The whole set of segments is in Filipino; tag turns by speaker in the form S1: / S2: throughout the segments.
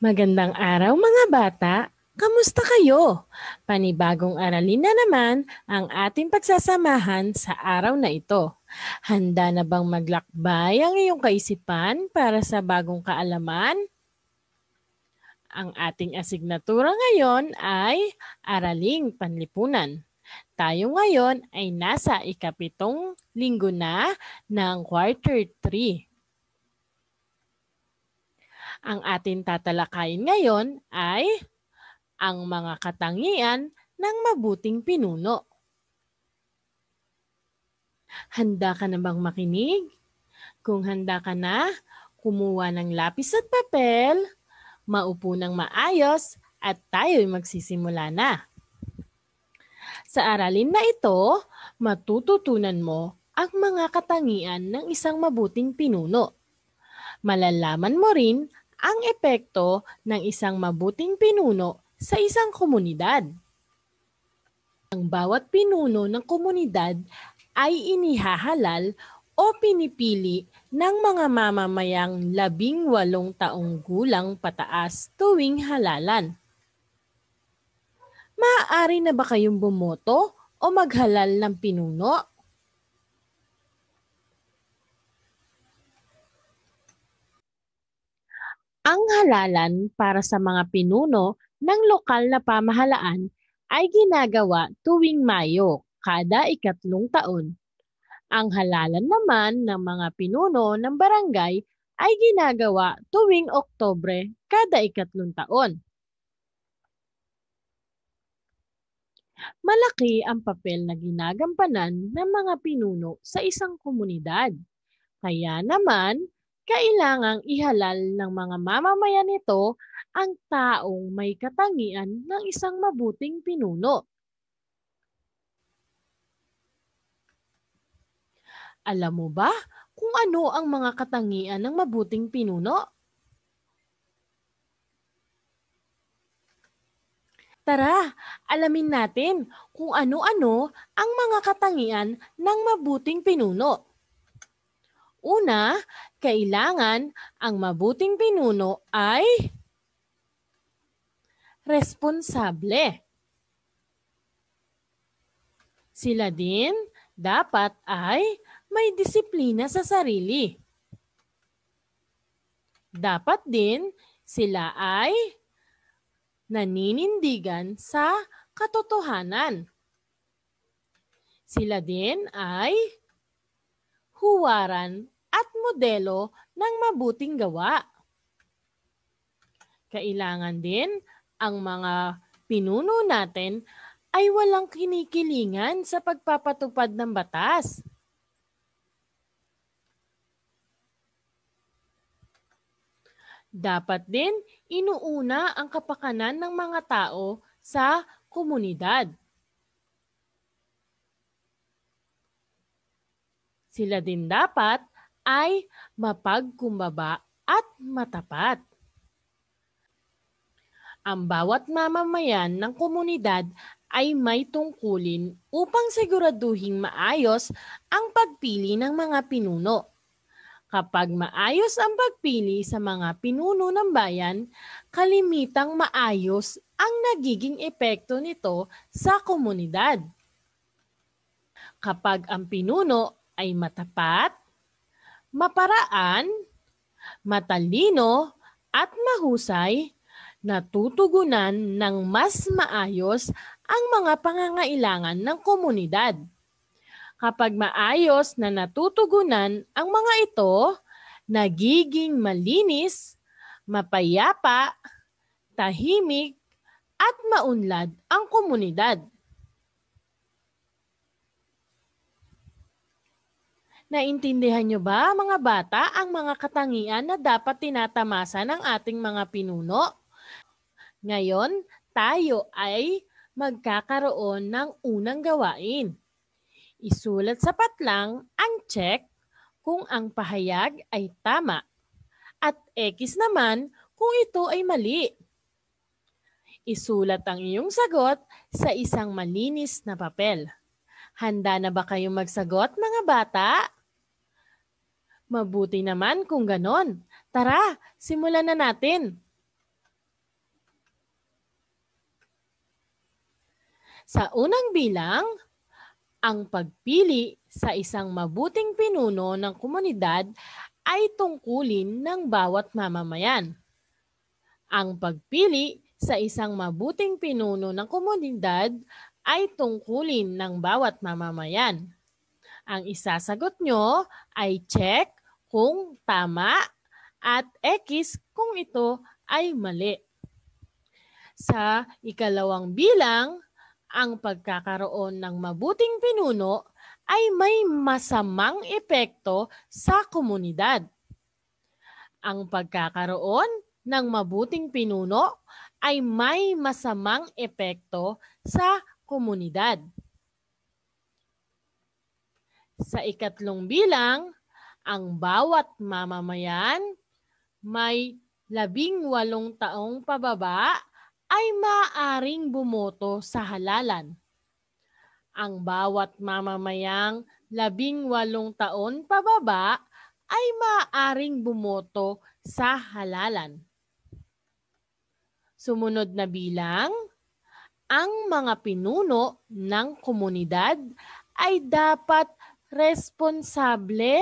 S1: Magandang araw mga bata! Kamusta kayo? Panibagong aralin na naman ang ating pagsasamahan sa araw na ito. Handa na bang maglakbay ang iyong kaisipan para sa bagong kaalaman? Ang ating asignatura ngayon ay Araling Panlipunan. Tayo ngayon ay nasa ikapitong linggo na ng quarter 3. Ang ating tatalakayin ngayon ay ang mga katangian ng mabuting pinuno. Handa ka na bang makinig? Kung handa ka na, kumuha ng lapis at papel, maupo ng maayos at tayo'y magsisimula na. Sa aralin na ito, matututunan mo ang mga katangian ng isang mabuting pinuno. Malalaman mo rin ang epekto ng isang mabuting pinuno sa isang komunidad. Ang bawat pinuno ng komunidad ay inihahalal o pinipili ng mga mamamayang 18 taong gulang pataas tuwing halalan. Maaari na ba kayong bumoto o maghalal ng pinuno? Ang halalan para sa mga pinuno ng lokal na pamahalaan ay ginagawa tuwing Mayo, kada 3 taon. Ang halalan naman ng mga pinuno ng barangay ay ginagawa tuwing Oktubre, kada 3 taon. Malaki ang papel na ginagampanan ng mga pinuno sa isang komunidad. Kaya naman, kailangang ihalal ng mga mamamayan nito ang taong may katangian ng isang mabuting pinuno. Alam mo ba kung ano ang mga katangian ng mabuting pinuno? Tara, alamin natin kung ano-ano ang mga katangian ng mabuting pinuno. Una, kailangan ang mabuting pinuno ay responsable. Sila din dapat ay may disiplina sa sarili. Dapat din sila ay naninindigan sa katotohanan. Sila din ay huwaran at modelo ng mabuting gawa. Kailangan din ang mga pinuno natin ay walang kinikilingan sa pagpapatupad ng batas. Dapat din inuuna ang kapakanan ng mga tao sa komunidad. Sila din dapat ay mapagkumbaba at matapat. Ang bawat mamamayan ng komunidad ay may tungkulin upang siguraduhing maayos ang pagpili ng mga pinuno. Kapag maayos ang pagpili sa mga pinuno ng bayan, kalimitang maayos ang nagiging epekto nito sa komunidad. Kapag ang pinuno ay matapat, maparaan, matalino at mahusay, natutugunan ng mas maayos ang mga pangangailangan ng komunidad. Kapag maayos na natutugunan ang mga ito, nagiging malinis, mapayapa, tahimik, at maunlad ang komunidad. Naintindihan niyo ba mga bata ang mga katangian na dapat tinatamasa ng ating mga pinuno? Ngayon, tayo ay magkakaroon ng unang gawain. Isulat sa patlang ang check kung ang pahayag ay tama at X naman kung ito ay mali. Isulat ang iyong sagot sa isang malinis na papel. Handa na ba kayong magsagot mga bata? Mabuti naman kung ganon. Tara, simulan na natin. Sa unang bilang, ang pagpili sa isang mabuting pinuno ng komunidad ay tungkulin ng bawat mamamayan. Ang pagpili sa isang mabuting pinuno ng komunidad ay tungkulin ng bawat mamamayan. Ang isasagot nyo ay check kung tama at X kung ito ay mali. Sa ikalawang bilang, ang pagkakaroon ng mabuting pinuno ay may masamang epekto sa komunidad. Ang pagkakaroon ng mabuting pinuno ay may masamang epekto sa komunidad. Sa ikatlong bilang, ang bawat mamamayan may 18 taong pababa ay maaaring bumoto sa halalan. Ang bawat mamamayang 18 taon pababa ay maaaring bumoto sa halalan. Sumunod na bilang, ang mga pinuno ng komunidad ay dapat responsable,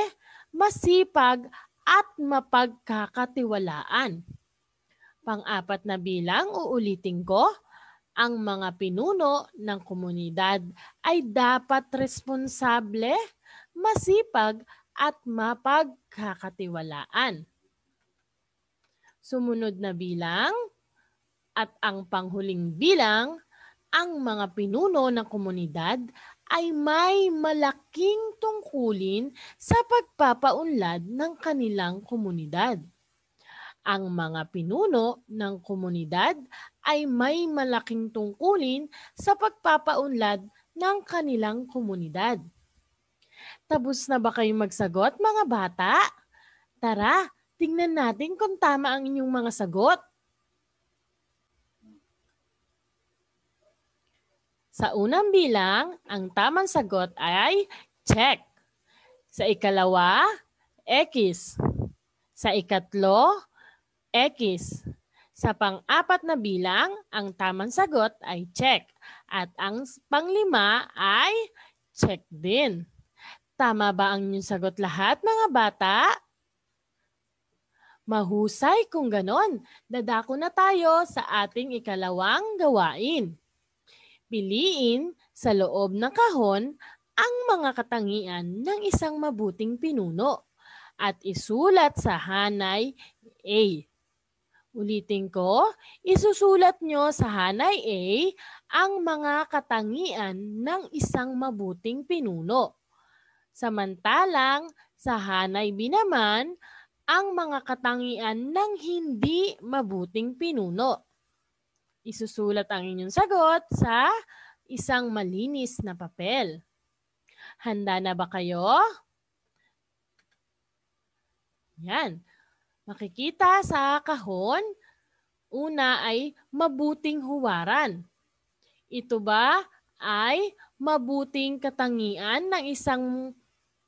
S1: masipag at mapagkakatiwalaan. Pang-apat na bilang, uulitin ko, ang mga pinuno ng komunidad ay dapat responsable, masipag at mapagkakatiwalaan. Sumunod na bilang at ang panghuling bilang, ang mga pinuno ng komunidad ay may malaking tungkulin sa pagpapaunlad ng kanilang komunidad. Ang mga pinuno ng komunidad ay may malaking tungkulin sa pagpapaunlad ng kanilang komunidad. Tapos na ba kayong magsagot, mga bata? Tara, tingnan natin kung tama ang inyong mga sagot. Sa unang bilang, ang tamang sagot ay check. Sa ikalawa, X. Sa ikatlo, X. Sa pang-apat na bilang, ang tamang sagot ay check. At ang panglima ay check din. Tama ba ang inyong sagot lahat, mga bata? Mahusay kung ganon. Dadako na tayo sa ating ikalawang gawain. Piliin sa loob ng kahon ang mga katangian ng isang mabuting pinuno at isulat sa hanay A. Ulitin ko, isusulat nyo sa hanay A ang mga katangian ng isang mabuting pinuno. Samantalang sa hanay B naman, ang mga katangian ng hindi mabuting pinuno. Isusulat ang inyong sagot sa isang malinis na papel. Handa na ba kayo? Yan. Makikita sa kahon, una ay mabuting huwaran. Ito ba ay mabuting katangian ng isang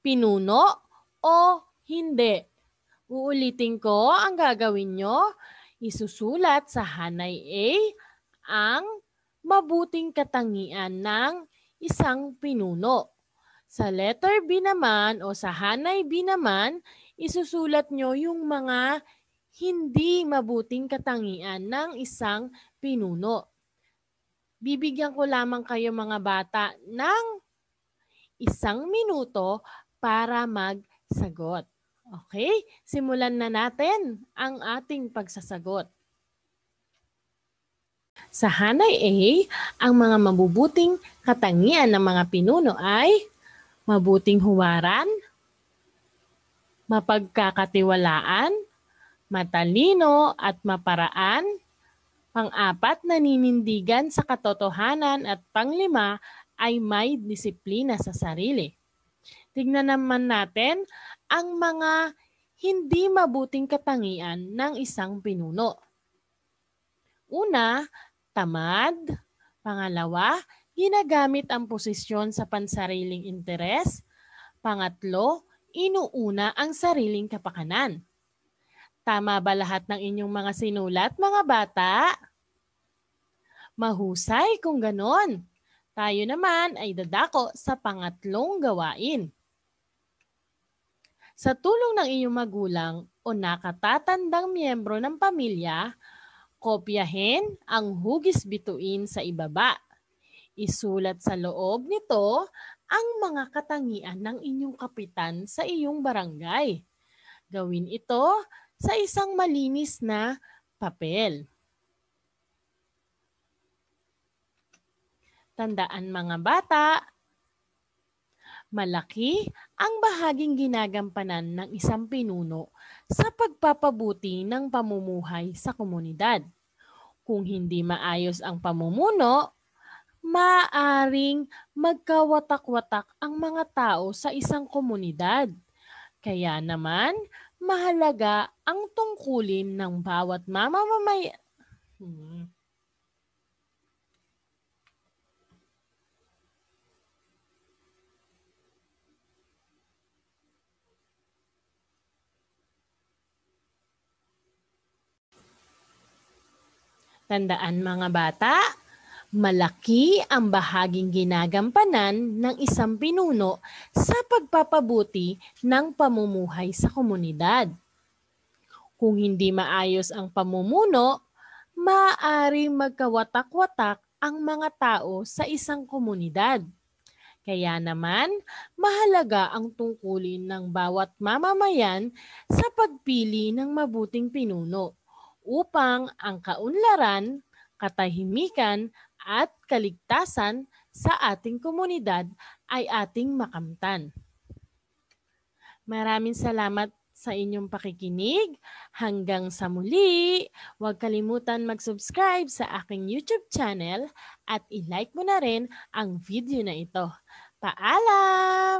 S1: pinuno o hindi? Uulitin ko, ang gagawin nyo, isusulat sa hanay A ang mabuting katangian ng isang pinuno. Sa letter B naman o sa hanay B naman, isusulat nyo yung mga hindi mabuting katangian ng isang pinuno. Bibigyan ko lamang kayo, mga bata, ng 1 minuto para magsagot. Okay? Simulan na natin ang ating pagsasagot. Sa hanay A, ang mga mabubuting katangian ng mga pinuno ay mabuting huwaran, mapagkakatiwalaan, matalino at maparaan, pang-apat, naninindigan sa katotohanan at panglima ay may disiplina sa sarili. Tignan naman natin ang mga hindi mabuting katangian ng isang pinuno. Una, tamad. Pangalawa, ginagamit ang posisyon sa pansariling interes. Pangatlo, inuuna ang sariling kapakanan. Tama ba lahat ng inyong mga sinulat, mga bata? Mahusay kung ganon. Tayo naman ay dadako sa pangatlong gawain. Sa tulong ng iyong magulang o nakatatandang miyembro ng pamilya, kopyahin ang hugis bituin sa ibaba. Isulat sa loob nito ang mga katangian ng inyong kapitan sa iyong barangay. Gawin ito sa isang malinis na papel. Tandaan mga bata, malaki ang bahaging ginagampanan ng isang pinuno sa pagpapabuti ng pamumuhay sa komunidad. Kung hindi maayos ang pamumuno, maaring magkawatak-watak ang mga tao sa isang komunidad. Kaya naman, mahalaga ang tungkulin ng bawat mamamayan. Tandaan mga bata, malaki ang bahaging ginagampanan ng isang pinuno sa pagpapabuti ng pamumuhay sa komunidad. Kung hindi maayos ang pamumuno, maaaring magkawatak-watak ang mga tao sa isang komunidad. Kaya naman, mahalaga ang tungkulin ng bawat mamamayan sa pagpili ng mabuting pinuno upang ang kaunlaran, katahimikan at kaligtasan sa ating komunidad ay ating makamtan. Maraming salamat sa inyong pakikinig. Hanggang sa muli, huwag kalimutan mag-subscribe sa aking YouTube channel at i-like mo na rin ang video na ito. Paalam!